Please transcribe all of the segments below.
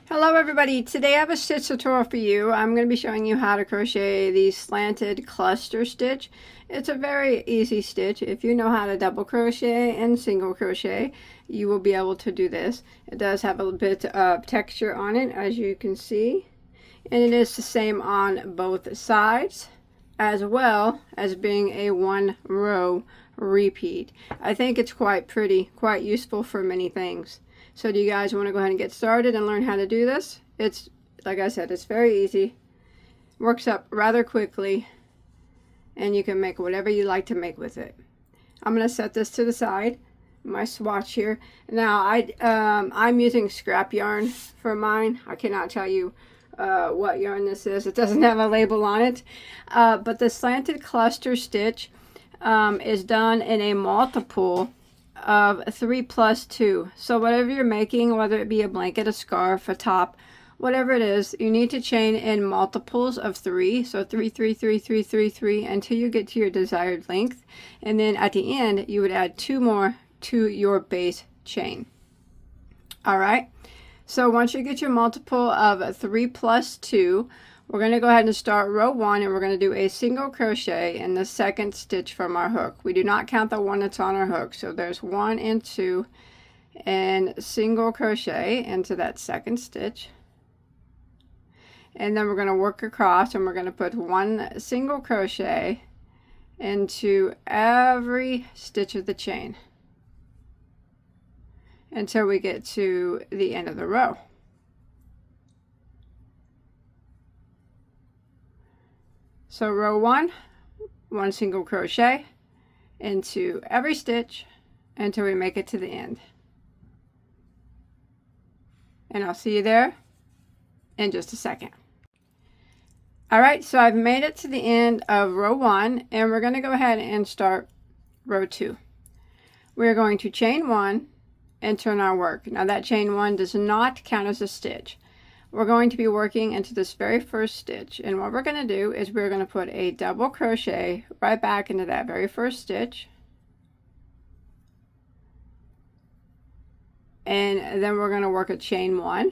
Hello everybody, today I have a stitch tutorial for you. I'm going to be showing you how to crochet the slanted cluster stitch. It's a very easy stitch. If you know how to double crochet and single crochet, you will be able to do this. It does have a little bit of texture on it, as you can see, and it is the same on both sides, as well as being a one row repeat. I think it's quite pretty, quite useful for many things. So do you guys want to go ahead and get started and learn how to do this? It's, like I said, it's very easy. Works up rather quickly, and you can make whatever you like to make with it. I'm going to set this to the side, my swatch here. Now I'm using scrap yarn for mine. I cannot tell you what yarn this is. It doesn't have a label on it. But the slanted cluster stitch is done in a multiple of 3 plus 2. So whatever you're making, whether it be a blanket, a scarf, a top, whatever it is, you need to chain in multiples of 3. So 3 3 3 3 3 3 until you get to your desired length, and then at the end you would add 2 more to your base chain. All right, so once you get your multiple of 3 plus 2, we're going to go ahead and start row 1, and we're going to do a single crochet in the second stitch from our hook. We do not count the one that's on our hook, so there's 1 and 2, and single crochet into that second stitch, and then we're going to work across, and we're going to put 1 single crochet into every stitch of the chain until we get to the end of the row. So row 1, 1 single crochet into every stitch until we make it to the end. And I'll see you there in just a second. All right, so I've made it to the end of row 1, and we're going to go ahead and start row 2. We're going to chain 1 and turn our work. Now that chain 1 does not count as a stitch. We're going to be working into this very first stitch, and what we're going to do is we're going to put a double crochet right back into that very first stitch, and then we're going to work a chain 1,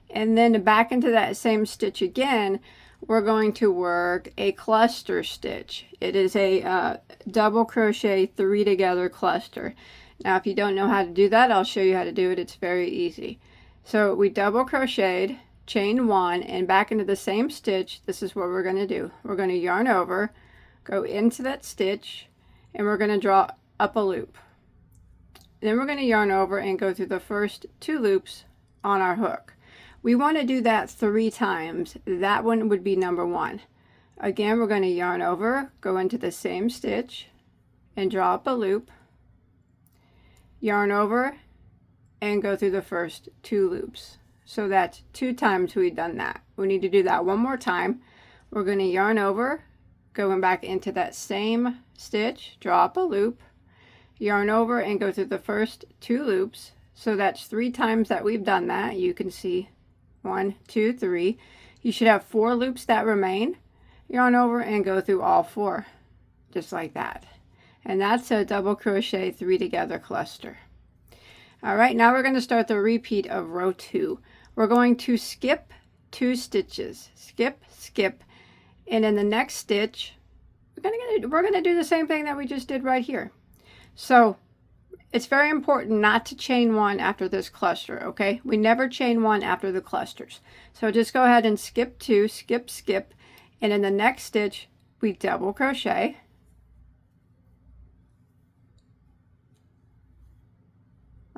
and then back into that same stitch again. We're going to work a cluster stitch. It is a double crochet 3 together cluster. Now if you don't know how to do that, I'll show you how to do it. It's very easy. So we double crocheted, chain 1, and back into the same stitch. This is what we're going to do. We're going to yarn over, go into that stitch, and we're going to draw up a loop. Then we're going to yarn over and go through the first 2 loops on our hook. We want to do that 3 times. That one would be number 1. Again, we're going to yarn over, go into the same stitch, and draw up a loop, yarn over, and go through the first 2 loops. So that's 2 times we've done that. We need to do that one more time. We're going to yarn over, going back into that same stitch, draw up a loop, yarn over, and go through the first 2 loops. So that's 3 times that we've done that. You can see 1 2 3. You should have 4 loops that remain. Yarn over and go through all 4, just like that. And that's a double crochet 3 together cluster. All right, now we're going to start the repeat of row 2. We're going to skip 2 stitches. Skip, skip, and in the next stitch, we're going to do the same thing that we just did right here. So it's very important not to chain 1 after this cluster, okay? We never chain 1 after the clusters. So just go ahead and skip 2, skip, skip, and in the next stitch, we double crochet.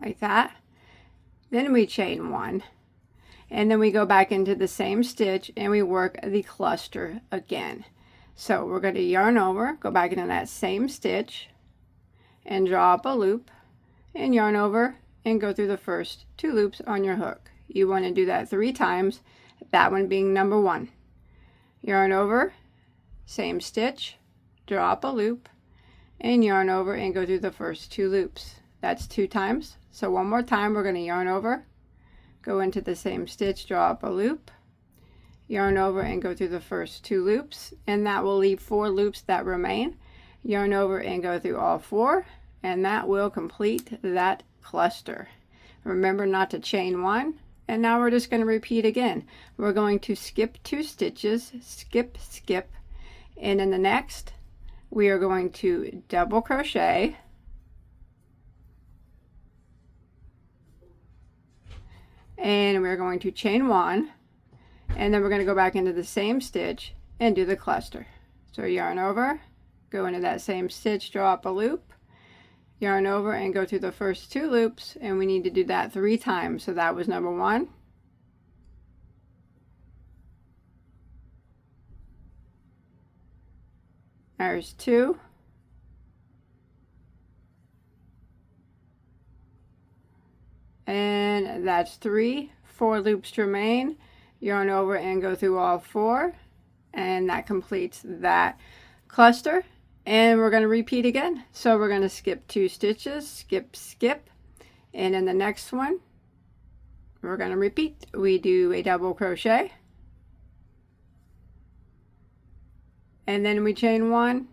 Like that. Then we chain 1, and then we go back into the same stitch and we work the cluster again. So we're going to yarn over, go back into that same stitch, and draw up a loop, and yarn over and go through the first 2 loops on your hook. You want to do that 3 times, that one being number 1. Yarn over, same stitch, draw up a loop, and yarn over and go through the first 2 loops. That's 2 times. So one more time, we're going to yarn over, go into the same stitch, draw up a loop, yarn over and go through the first 2 loops, and that will leave 4 loops that remain. Yarn over and go through all 4, and that will complete that cluster. Remember not to chain 1 And now we're just going to repeat again. We're going to skip 2 stitches, skip, skip, and in the next we are going to double crochet, and we're going to chain 1, and then we're going to go back into the same stitch and do the cluster. So yarn over, go into that same stitch, draw up a loop, yarn over and go through the first 2 loops, and we need to do that 3 times. So that was number 1, there's 2, and that's 3. 4 loops remain, yarn over and go through all 4, and that completes that cluster. And we're going to repeat again. So we're going to skip 2 stitches, skip, skip, and in the next one we're going to repeat. We do a double crochet, and then we chain 1,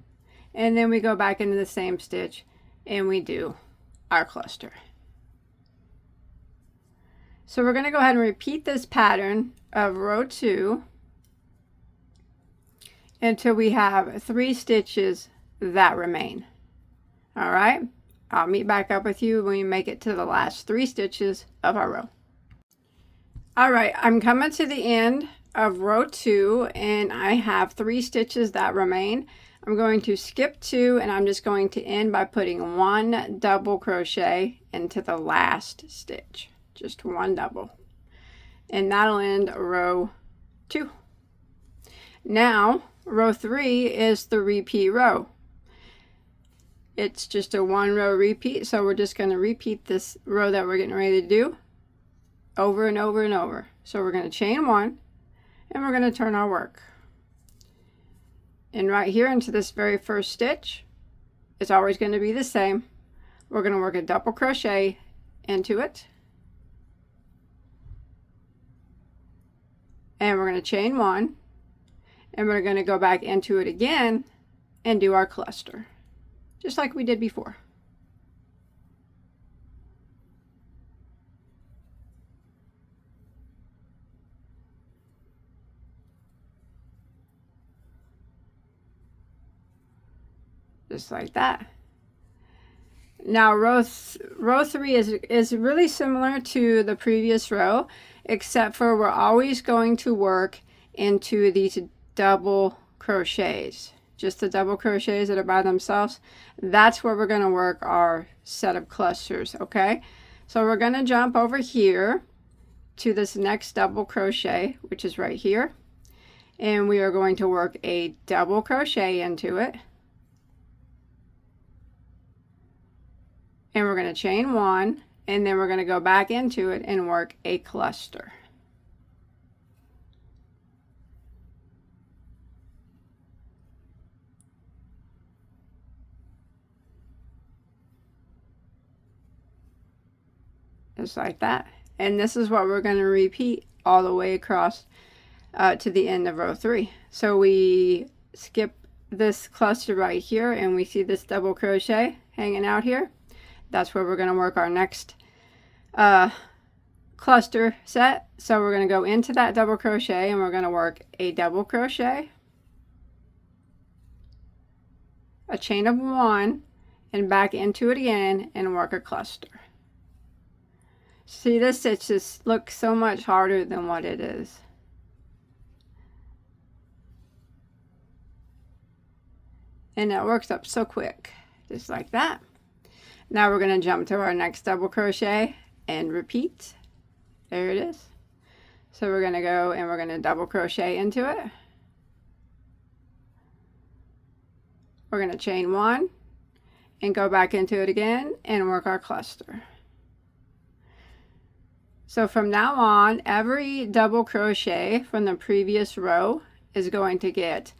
and then we go back into the same stitch and we do our cluster. So we're going to go ahead and repeat this pattern of row 2 until we have 3 stitches that remain. All right, I'll meet back up with you when we make it to the last 3 stitches of our row. All right, I'm coming to the end of row 2 and I have 3 stitches that remain. I'm going to skip 2 and I'm just going to end by putting 1 double crochet into the last stitch, just 1 double, and that'll end row 2. Now row 3 is the repeat row. It's just a 1 row repeat, so we're just going to repeat this row that we're getting ready to do over and over and over. So we're going to chain 1 and we're going to turn our work. And right here into this very first stitch, it's always going to be the same. We're going to work a double crochet into it, and we're going to chain 1, and we're going to go back into it again and do our cluster, just like we did before. Just like that. Now row 3 is really similar to the previous row, except for we're always going to work into these double crochets, just the double crochets that are by themselves. That's where we're going to work our set of clusters. Okay, so we're going to jump over here to this next double crochet, which is right here, and we are going to work a double crochet into it, and we're going to chain 1, and then we're going to go back into it and work a cluster. Just like that. And this is what we're going to repeat all the way across to the end of row 3. So we skip this cluster right here and we see this double crochet hanging out here. That's where we're going to work our next cluster set. So we're going to go into that double crochet and we're going to work a double crochet, a chain of 1, and back into it again and work a cluster. See, this stitch just looks so much harder than what it is. And it works up so quick, just like that. Now we're going to jump to our next double crochet and repeat. There it is. So we're going to go and we're going to double crochet into it. We're going to chain 1 and go back into it again and work our cluster. So from now on, every double crochet from the previous row is going to get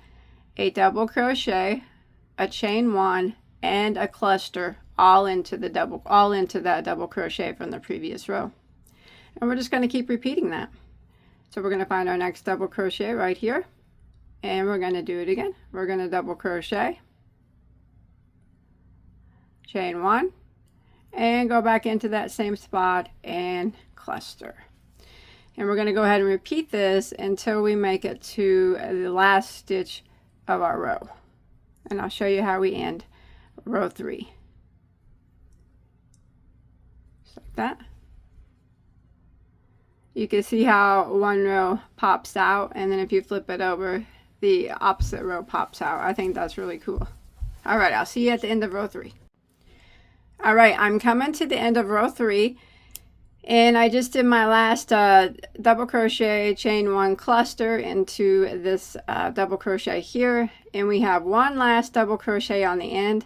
a double crochet, a chain 1, and a cluster all into that double crochet from the previous row. And we're just going to keep repeating that. So we're going to find our next double crochet right here, and we're going to do it again. We're going to double crochet, chain 1, and go back into that same spot and cluster. And we're going to go ahead and repeat this until we make it to the last stitch of our row. And I'll show you how we end row 3. Just like that. You can see how one row pops out, and then if you flip it over, the opposite row pops out. I think that's really cool. All right, I'll see you at the end of row 3. All right, I'm coming to the end of row 3, and I just did my last double crochet, chain 1 cluster into this double crochet here, and we have one last double crochet on the end,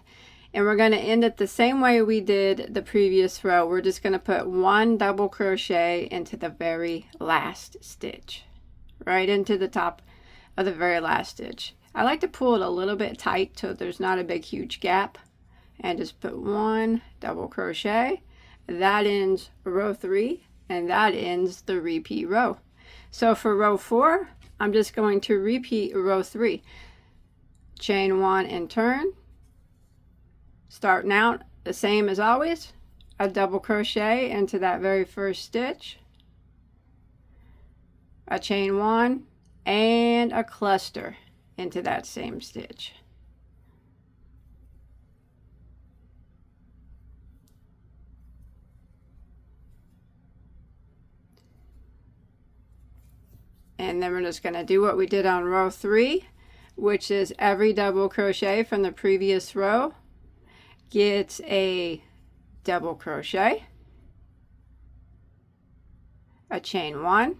and we're going to end it the same way we did the previous row. We're just going to put one double crochet into the very last stitch, right into the top of the very last stitch. I like to pull it a little bit tight so there's not a big huge gap, and just put one double crochet. That ends row 3, and that ends the repeat row. So for row 4, I'm just going to repeat row 3. Chain 1 and turn. Starting out the same as always, a double crochet into that very first stitch, a chain 1, and a cluster into that same stitch. And then we're just going to do what we did on row 3, which is every double crochet from the previous row gets a double crochet, a chain 1,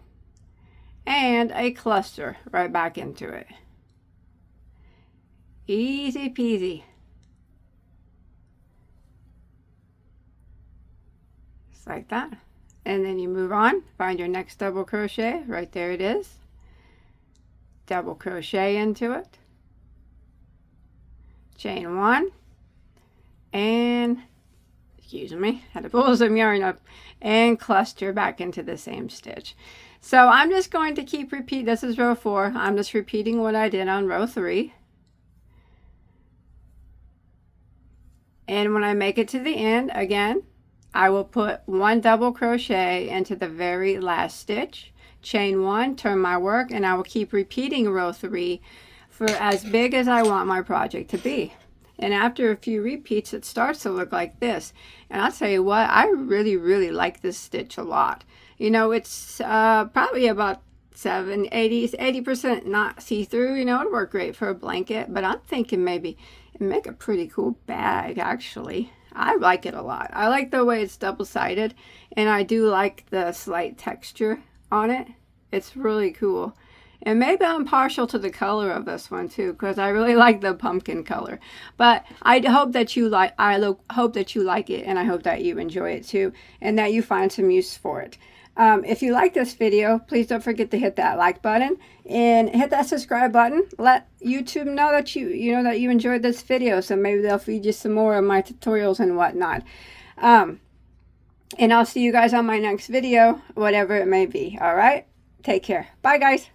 and a cluster right back into it. Easy peasy. Just like that. And then you move on, find your next double crochet. Right there it is. Double crochet into it, chain 1, and excuse me, had to pull some yarn up, and cluster back into the same stitch. So I'm just going to keep repeat. This is row 4. I'm just repeating what I did on row 3. And when I make it to the end, again, I will put one double crochet into the very last stitch, chain 1, turn my work, and I will keep repeating row 3 for as big as I want my project to be. And after a few repeats, it starts to look like this. And I'll tell you what, I really like this stitch a lot. You know, it's probably about 80% not see-through. You know, it'd work great for a blanket, but I'm thinking maybe it'd make a pretty cool bag, actually. I like it a lot. I like the way it's double-sided, and I do like the slight texture on it. It's really cool. And maybe I'm partial to the color of this one too, because I really like the pumpkin color. But I hope that you like it, and I hope that you enjoy it too, and that you find some use for it. If you like this video, please don't forget to hit that like button and hit that subscribe button. Let YouTube know that you enjoyed this video, so maybe they'll feed you some more of my tutorials and whatnot. And I'll see you guys on my next video, whatever it may be. All right, take care. Bye, guys.